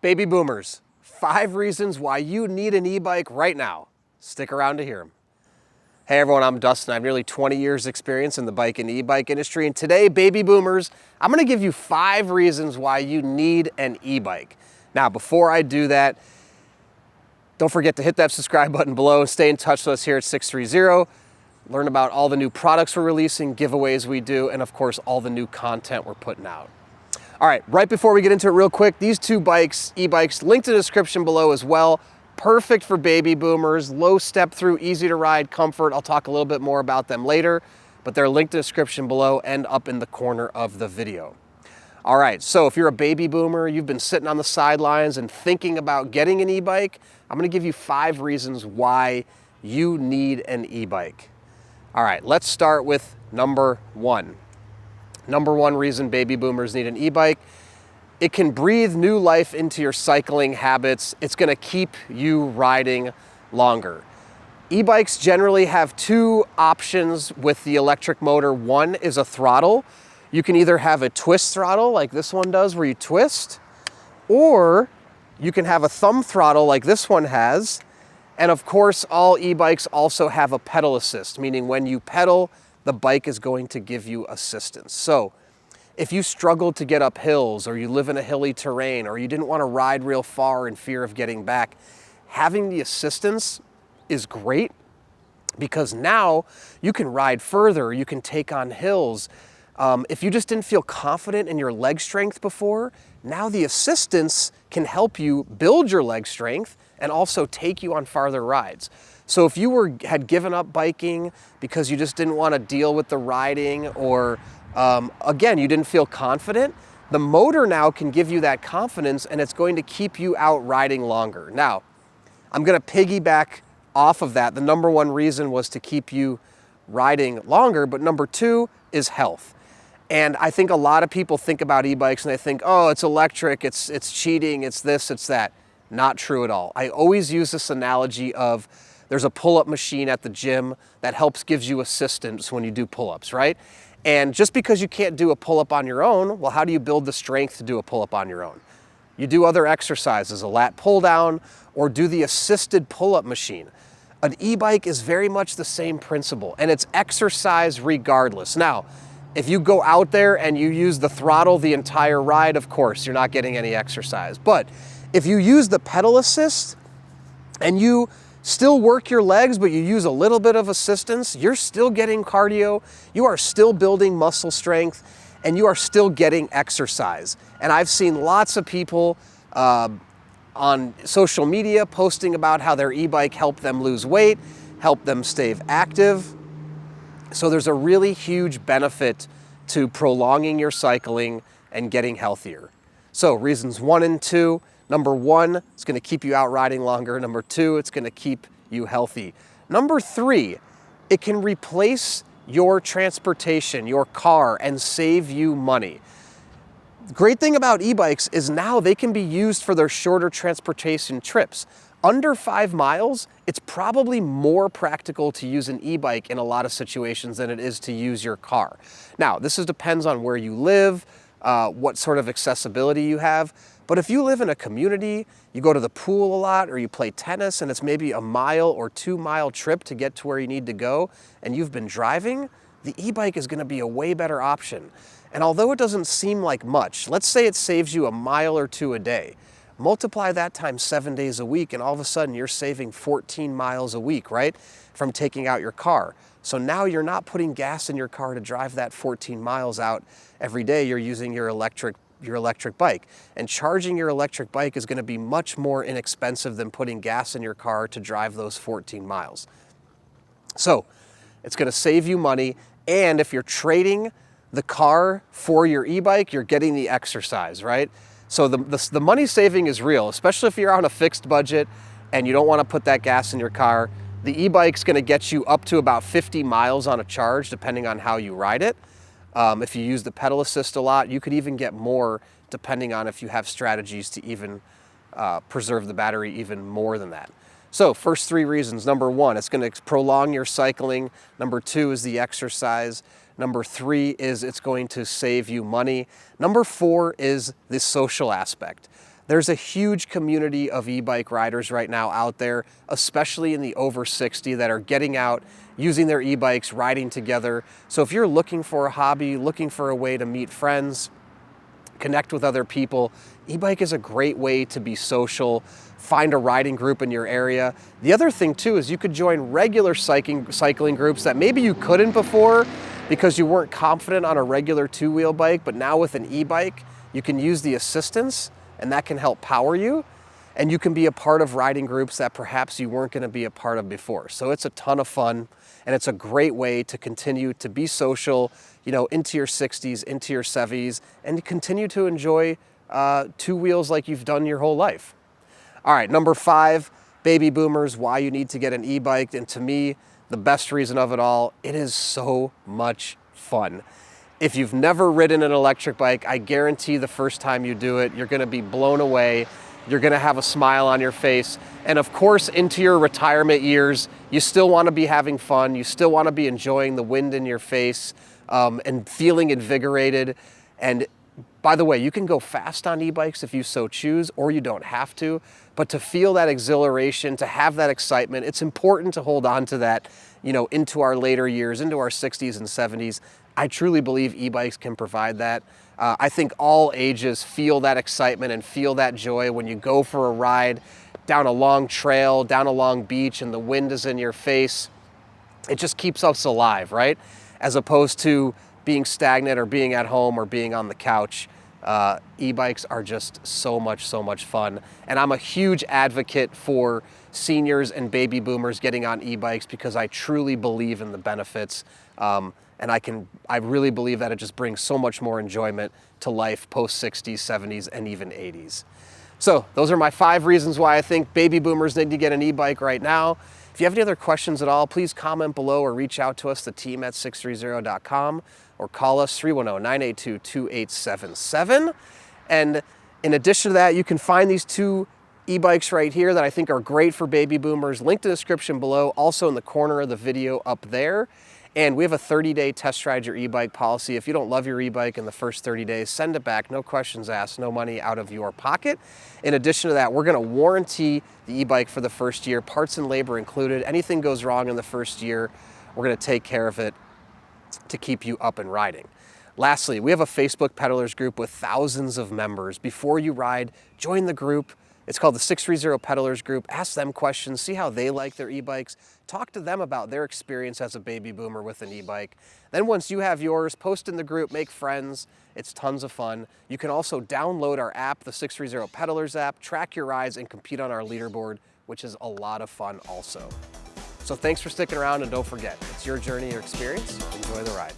Baby boomers, 5 reasons why you need an e-bike right now. Stick around to hear them. Hey everyone, I'm Dustin. I have nearly 20 years experience in the bike and e-bike industry, and today, baby boomers, I'm gonna give you 5 reasons why you need an e-bike. Now, before I do that, don't forget to hit that subscribe button below and stay in touch with us here at 630. Learn about all the new products we're releasing, giveaways we do, and of course, all the new content we're putting out. All right, right before we get into it real quick, these 2 bikes, e-bikes, linked in the description below as well. Perfect for baby boomers, low step through, easy to ride, comfort. I'll talk a little bit more about them later, but they're linked in the description below and up in the corner of the video. All right, so if you're a baby boomer, you've been sitting on the sidelines and thinking about getting an e-bike, I'm gonna give you 5 reasons why you need an e-bike. All right, let's start with number 1. Number 1 reason baby boomers need an e-bike: it can breathe new life into your cycling habits. It's gonna keep you riding longer. E-bikes generally have 2 options with the electric motor. One is a throttle. You can either have a twist throttle like this one does where you twist, or you can have a thumb throttle like this one has. And of course, all e-bikes also have a pedal assist, meaning when you pedal, the bike is going to give you assistance. So if you struggle to get up hills, or you live in a hilly terrain, or you didn't want to ride real far in fear of getting back, having the assistance is great, because now you can ride further, you can take on hills. If you just didn't feel confident in your leg strength before, now the assistance can help you build your leg strength and also take you on farther rides. So if you had given up biking because you just didn't want to deal with the riding, or again, you didn't feel confident, the motor now can give you that confidence, and it's going to keep you out riding longer. Now, I'm going to piggyback off of that. The number 1 reason was to keep you riding longer, but number 2 is health. And I think a lot of people think about e-bikes and they think, oh, it's electric, it's cheating, it's this, it's that. Not true at all. I always use this analogy of there's a pull-up machine at the gym that gives you assistance when you do pull-ups, right? And just because you can't do a pull-up on your own, well, how do you build the strength to do a pull-up on your own? You do other exercises, a lat pull down, or do the assisted pull-up machine. An e-bike is very much the same principle, and it's exercise regardless. Now, if you go out there and you use the throttle the entire ride, of course, you're not getting any exercise. But if you use the pedal assist and you still work your legs, but you use a little bit of assistance, you're still getting cardio, you are still building muscle strength, and you are still getting exercise. And I've seen lots of people on social media posting about how their e-bike helped them lose weight, helped them stay active. So there's a really huge benefit to prolonging your cycling and getting healthier. So reasons 1 and 2, number 1, it's gonna keep you out riding longer. Number 2, it's gonna keep you healthy. Number 3, it can replace your transportation, your car, and save you money. The great thing about e-bikes is now they can be used for their shorter transportation trips. Under 5 miles, it's probably more practical to use an e-bike in a lot of situations than it is to use your car. Now, this depends on where you live, what sort of accessibility you have. But if you live in a community, you go to the pool a lot, or you play tennis, and it's maybe a 1 or 2 mile trip to get to where you need to go, and you've been driving, the e-bike is gonna be a way better option. And although it doesn't seem like much, let's say it saves you 1 mile or 2 a day. Multiply that times 7 days a week, and all of a sudden you're saving 14 miles a week, right? From taking out your car. So now you're not putting gas in your car to drive that 14 miles out every day. You're using your electric bike. And charging your electric bike is gonna be much more inexpensive than putting gas in your car to drive those 14 miles. So it's gonna save you money, and if you're trading the car for your e-bike, you're getting the exercise, right? So the money saving is real, especially if you're on a fixed budget and you don't want to put that gas in your car. The e-bike's going to get you up to about 50 miles on a charge, depending on how you ride it. If you use the pedal assist a lot, you could even get more, depending on if you have strategies to even preserve the battery even more than that. So first 3 reasons. Number 1, it's going to prolong your cycling. Number 2 is the exercise. Number 3 is it's going to save you money. Number 4 is the social aspect. There's a huge community of e-bike riders right now out there, especially in the over 60 that are getting out, using their e-bikes, riding together. So if you're looking for a hobby, looking for a way to meet friends, connect with other people, e-bike is a great way to be social, find a riding group in your area. The other thing too is you could join regular cycling groups that maybe you couldn't before because you weren't confident on a regular two-wheel bike, but now with an e-bike, you can use the assistance and that can help power you. And you can be a part of riding groups that perhaps you weren't gonna be a part of before. So it's a ton of fun and it's a great way to continue to be social, you know, into your 60s, into your 70s, and to continue to enjoy two wheels like you've done your whole life. All right, number 5, baby boomers, why you need to get an e-bike. And to me, the best reason of it all, it is so much fun. If you've never ridden an electric bike, I guarantee the first time you do it, you're gonna be blown away. You're gonna have a smile on your face. And of course, into your retirement years, you still wanna be having fun. You still wanna be enjoying the wind in your face and feeling invigorated. And by the way, you can go fast on e-bikes if you so choose, or you don't have to. But to feel that exhilaration, to have that excitement, it's important to hold on to that, you know, into our later years, into our 60s and 70s. I truly believe e-bikes can provide that. I think all ages feel that excitement and feel that joy when you go for a ride down a long trail, down a long beach, and the wind is in your face. It just keeps us alive, right? As opposed to being stagnant or being at home or being on the couch. E-bikes are just so much fun. And I'm a huge advocate for seniors and baby boomers getting on e-bikes because I truly believe in the benefits. And I really believe that it just brings so much more enjoyment to life post 60s, 70s, and even 80s. So those are my 5 reasons why I think baby boomers need to get an e-bike right now. If you have any other questions at all, please comment below or reach out to us, the team at sixthreezero.com, or call us 310-982-2877. And in addition to that, you can find these 2 e-bikes right here that I think are great for baby boomers. Link to the description below, also in the corner of the video up there. And we have a 30-day test ride your e-bike policy. If you don't love your e-bike in the first 30 days, send it back, no questions asked, no money out of your pocket. In addition to that, we're gonna warranty the e-bike for the first year, parts and labor included. Anything goes wrong in the first year, we're gonna take care of it to keep you up and riding. Lastly, we have a Facebook peddlers group with thousands of members. Before you ride, join the group. It's called the 630 Peddlers Group. Ask them questions, see how they like their e-bikes. Talk to them about their experience as a baby boomer with an e-bike. Then once you have yours, post in the group, make friends. It's tons of fun. You can also download our app, the 630 Peddlers app, track your rides, and compete on our leaderboard, which is a lot of fun also. So thanks for sticking around, and don't forget, it's your journey, your experience. Enjoy the ride.